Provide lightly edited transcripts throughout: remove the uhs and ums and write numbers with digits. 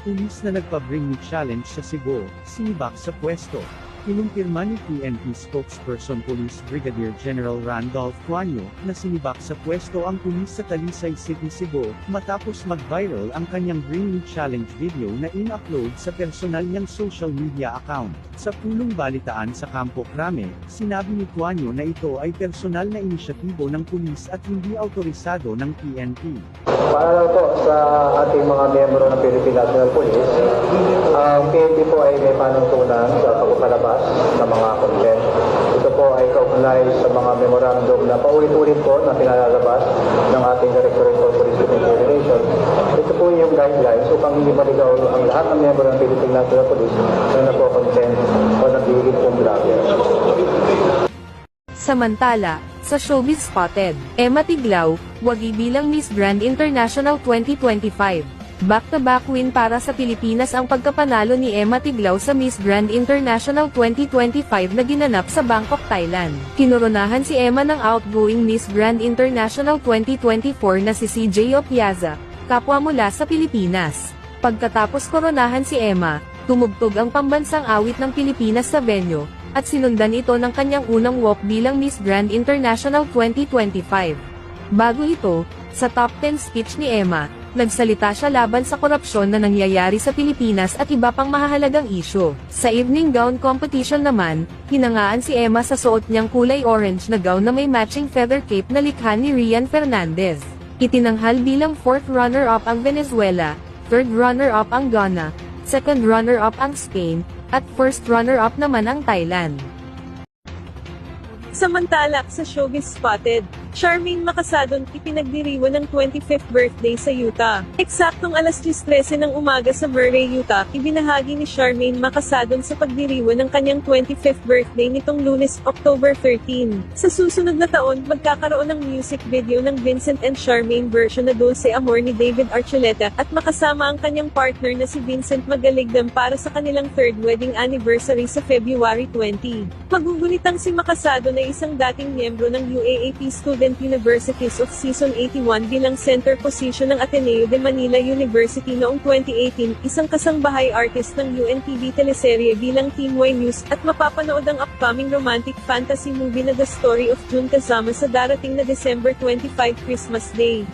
Pulis na nagpa-bring me challenge sa Cebu, sinibak sa pwesto. Kinumpirma ni PNP spokesperson Police Brigadier General Randolph Cuanyo, na sinibak sa pwesto ang pulis sa Talisay City, Cebu, matapos mag-viral ang kanyang Bring Me Challenge video na in-upload sa personal niyang social media account. Sa pulong balitaan sa Campo Crame, sinabi ni Cuanyo na ito ay personal na inisyatibo ng pulis at hindi autorisado ng PNP. Para po sa ating mga miyembro ng Philippine National Police, ang PNP po ay may panuntunan sa pagpapalabas ng mga content. Ito po ay kaugnay sa mga memorandum na paulit-ulit po na pinalalabas ng ating Directorate of Police Regulation. Ito po yung guidelines upang hindi maligaw ang lahat ng miyembro ng Philippine National Police na napo-content o nagiging pong vlogger. Samantala, sa Showbiz Spotted, Emma Tiglao, wagi bilang Miss Grand International 2025. Back-to-back win para sa Pilipinas ang pagkapanalo ni Emma Tiglao sa Miss Grand International 2025 na ginanap sa Bangkok, Thailand. Kinoronahan si Emma ng outgoing Miss Grand International 2024 na si CJ Opiaza, kapwa mula sa Pilipinas. Pagkatapos koronahan si Emma, tumugtog ang pambansang awit ng Pilipinas sa venue, at sinundan ito ng kanyang unang walk bilang Miss Grand International 2025. Bago ito, sa top 10 speech ni Emma, nagsalita siya laban sa korupsyon na nangyayari sa Pilipinas at iba pang mahahalagang isyu. Sa evening gown competition naman, hinangaan si Emma sa suot niyang kulay orange na gown na may matching feather cape na likha ni Rian Fernandez. Itinanghal bilang 4th runner-up ang Venezuela, 3rd runner-up ang Ghana, 2nd runner-up ang Spain, at 1st runner-up naman ang Thailand. Samantala, sa Showbiz Spotted, Charmaine Macasadon ipinagdiriwang ng 25th birthday sa Utah. Eksaktong alas 10:13 ng umaga sa Murray, Utah, ibinahagi ni Charmaine Macasadon sa pagdiriwang ng kanyang 25th birthday nitong Lunes, October 13. Sa susunod na taon, magkakaroon ng music video ng Vincent and Charmaine version na Dulce Amor ni David Archuleta, at makasama ang kanyang partner na si Vincent Magaligdam para sa kanilang 3rd wedding anniversary sa February 20. Magugunitang si Macasadon ay isang dating miyembro ng UAAP Student Universities of Season 81 bilang center position ng Ateneo de Manila University noong 2018, isang kasangbahay artist ng UNTV teleserye bilang Team Y News, at mapapanood ang upcoming romantic fantasy movie na The Story of June kasama sa darating na December 25 Christmas Day.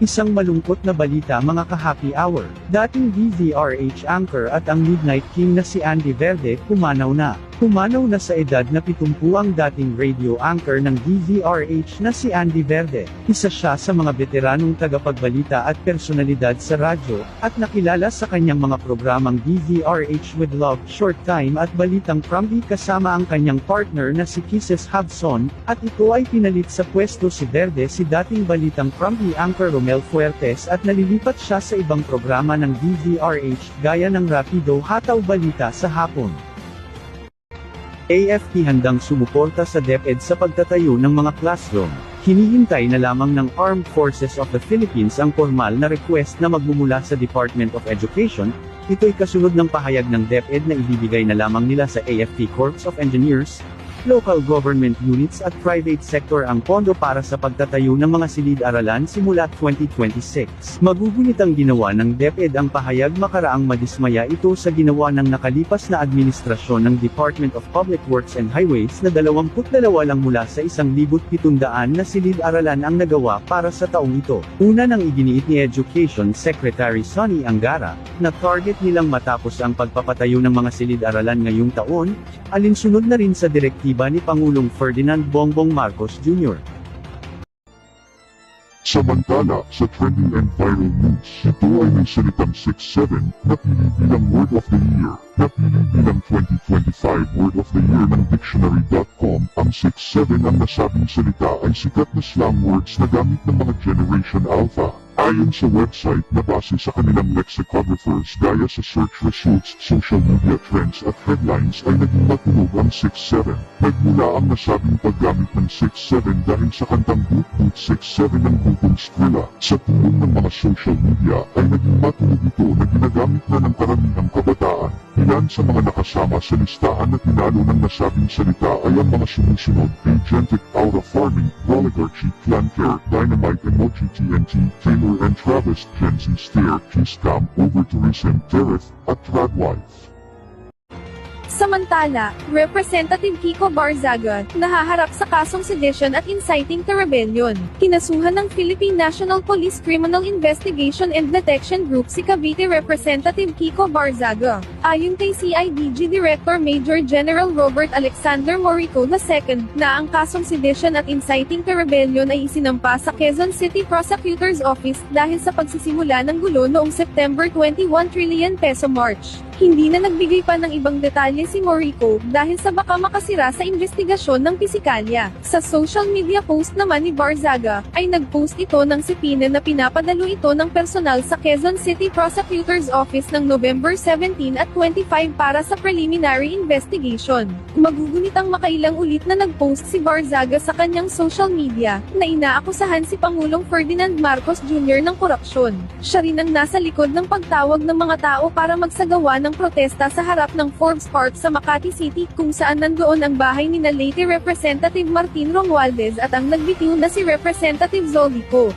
Isang malungkot na balita mga ka-happy hour. Dating DZRH anchor at ang Midnight King na si Andy Verde, pumanaw na. Pumanaw na sa edad na 70 ang dating radio anchor ng DZRH na si Andy Verde. Isa siya sa mga veteranong tagapagbalita at personalidad sa radyo, at nakilala sa kanyang mga programang DZRH with Love, Short Time at Balitang Promdi kasama ang kanyang partner na si Kisses Habson, at ito ay pinalit sa pwesto si Verde si dating Balitang Promdi anchor Romel Fuertes, at nalilipat siya sa ibang programa ng DZRH gaya ng Rapido Hataw Balita sa hapon. AFP handang sumuporta sa DepEd sa pagtatayo ng mga classroom. Hinihintay na lamang ng Armed Forces of the Philippines ang formal na request na magmumula sa Department of Education. Ito'y kasunod ng pahayag ng DepEd na ibibigay na lamang nila sa AFP Corps of Engineers, local government units at private sector ang pondo para sa pagtatayo ng mga silid-aralan simula 2026. Magugunit ang ginawa ng DepEd ang pahayag makaraang madismaya ito sa ginawa ng nakalipas na administrasyon ng Department of Public Works and Highways na 22 lang mula sa 1,700 na silid-aralan ang nagawa para sa taong ito. Una nang iginiit ni Education Secretary Sonny Angara, na target nilang matapos ang pagpapatayo ng mga silid-aralan ngayong taon, alinsunod na rin sa direktiba ni Pangulong Ferdinand Bongbong Marcos Jr. Samantala, sa trending and viral news, ito ay may salitang 6-7, napili bilang Word of the Year. Napili bilang 2025 Word of the Year ng Dictionary.com, ang 6-7 ang nasabing salita ay sikat na slang words na gamit ng mga Generation Alpha. Ayon sa website na base sa kanilang lexicographers gaya sa search results, social media trends at headlines ay naging matunog ang 6-7. Nagmula ang nasabing paggamit ng 6-7 dahil sa kantang Boot Boot 6-7 ng grupong Skrilla. Sa tulong ng mga social media ay naging matunog ito na ginagamit na ng karamihang kabataan. Ilan sa mga nakasama sa listahan na tinalo ng nasabing salita ay ang mga sumusunod: Agentic, Aura Farming, Oligarchy, Flanker, Dynamite, Emoji, TNT, Taylor and Travis, Gen Z Stare, T-Scam, Over-Tourism, Tereth, at Tradwife. Samantala, Representative Kiko Barzaga, nahaharap sa kasong sedition at inciting to rebellion. Kinasuhan ng Philippine National Police Criminal Investigation and Detection Group si Cavite Representative Kiko Barzaga. Ayon kay CIDG Director Major General Robert Alexander Morico II, na ang kasong sedition at inciting to rebellion ay isinampa sa Quezon City Prosecutor's Office dahil sa pagsisimula ng gulo noong September 21 trillion peso march. Hindi na nagbigay pa ng ibang detalye si Morico dahil sa baka makasira sa investigasyon ng pisikalya. Sa social media post naman ni Barzaga, ay nagpost ito ng sipina na pinapadalo ito ng personal sa Quezon City Prosecutor's Office ng November 17 at 25 para sa preliminary investigation. Magugunitang makailang ulit na nagpost si Barzaga sa kanyang social media, na inaakusahan si Pangulong Ferdinand Marcos Jr. ng korupsyon. Siya rin ang nasa likod ng pagtawag ng mga tao para magsagawa ng protesta sa harap ng Forbes Park sa Makati City, kung saan nandoon ang bahay ni late Representative Martin Romualdez at ang nagbitiw na si Representative Zoldico.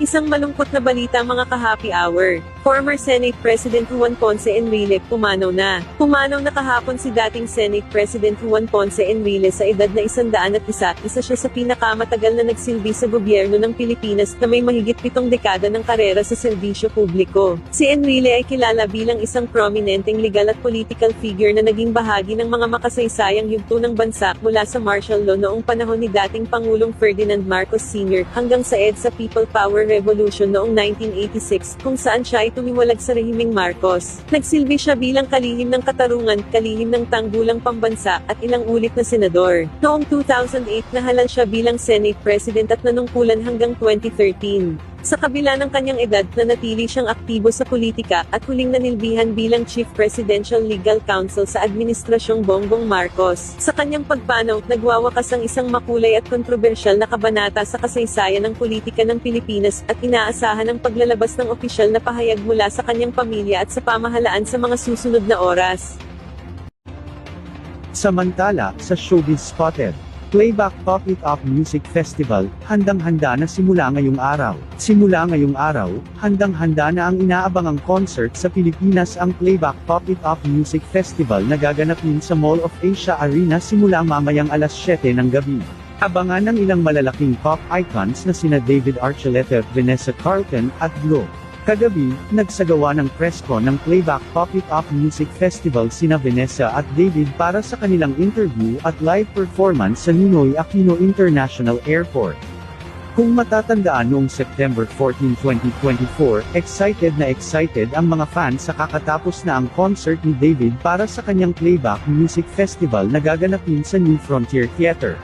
Isang malungkot na balita mga ka-happy hour. Former Senate President Juan Ponce Enrile pumanaw na. Pumanaw na kahapon si dating Senate President Juan Ponce Enrile sa edad na 101. Isa siya sa pinakamatagal na nagsilbi sa gobyerno ng Pilipinas na may mahigit 7 dekada ng karera sa serbisyo publiko. Si Enrile ay kilala bilang isang prominenteng legal at political figure na naging bahagi ng mga makasaysayang yugto ng bansa mula sa martial law noong panahon ni dating Pangulong Ferdinand Marcos Sr. hanggang sa EDSA People Power Revolution noong 1986, kung saan siya ay tumiwalag sa rehimeng Marcos. Nagsilbi siya bilang kalihim ng katarungan, kalihim ng tanggulang pambansa, at ilang ulit na senador. Noong 2008 nahalan siya bilang Senate President at nanungkulan hanggang 2013. Sa kabila ng kanyang edad, nanatili siyang aktibo sa politika, at huling nanilbihan bilang Chief Presidential Legal Counsel sa Administrasyong Bongbong Marcos. Sa kanyang pagpanaw, nagwawakas ang isang makulay at kontrobersyal na kabanata sa kasaysayan ng politika ng Pilipinas, at inaasahan ang paglalabas ng opisyal na pahayag mula sa kanyang pamilya at sa pamahalaan sa mga susunod na oras. Samantala, sa Showbiz Spotted, Playback Pop It Up Music Festival, handang-handa na simula ngayong araw. Simula ngayong araw, handang-handa na ang inaabangang concert sa Pilipinas, ang Playback Pop It Up Music Festival na gaganapin sa Mall of Asia Arena simula mamayang alas 7 ng gabi. Abangan ng ilang malalaking pop icons na sina David Archuleta, Vanessa Carlton, at Glo. Kagabi, nagsagawa ng press con ng Playback Pop It Up Music Festival sina Vanessa at David para sa kanilang interview at live performance sa Ninoy Aquino International Airport. Kung matatandaan noong September 14, 2024, excited ang mga fans sa kakatapos na ang concert ni David para sa kanyang Playback Music Festival na gaganapin sa New Frontier Theater.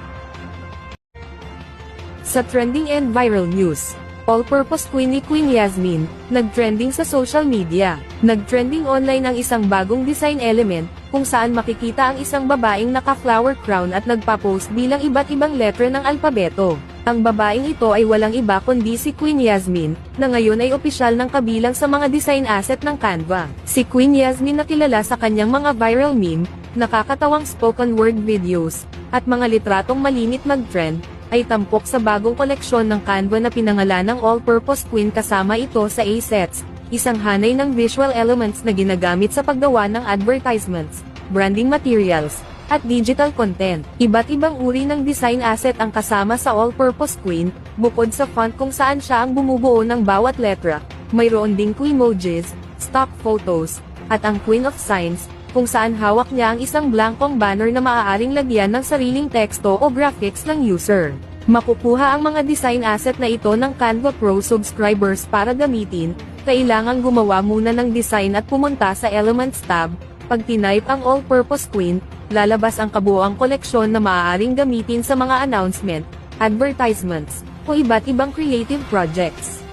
Sa trending and viral news, all-purpose queen ni Queen Yasmin, nag-trending sa social media. Nag-trending online ang isang bagong design element, kung saan makikita ang isang babaeng naka-flower crown at nagpa-post bilang iba't ibang letra ng alpabeto. Ang babaeng ito ay walang iba kundi si Queen Yasmin, na ngayon ay opisyal ng kabilang sa mga design asset ng Canva. Si Queen Yasmin na kilala sa kanyang mga viral meme, nakakatawang spoken word videos, at mga litratong malimit mag-trend, ay tampok sa bagong koleksyon ng Canva na pinangalanang All-Purpose Queen. Kasama ito sa assets, isang hanay ng visual elements na ginagamit sa paggawa ng advertisements, branding materials, at digital content. Iba't ibang uri ng design asset ang kasama sa All-Purpose Queen, bukod sa font kung saan siya ang bumubuo ng bawat letra, mayroon ding Queen-emojis, stock photos, at ang Queen of Signs, kung saan hawak niya ang isang blankong banner na maaaring lagyan ng sariling teksto o graphics ng user. Makukuha ang mga design asset na ito ng Canva Pro subscribers. Para gamitin, kailangang gumawa muna ng design at pumunta sa Elements tab. Pag tinype ang All-Purpose Queen, lalabas ang kabuoang koleksyon na maaaring gamitin sa mga announcement, advertisements, o iba't ibang creative projects.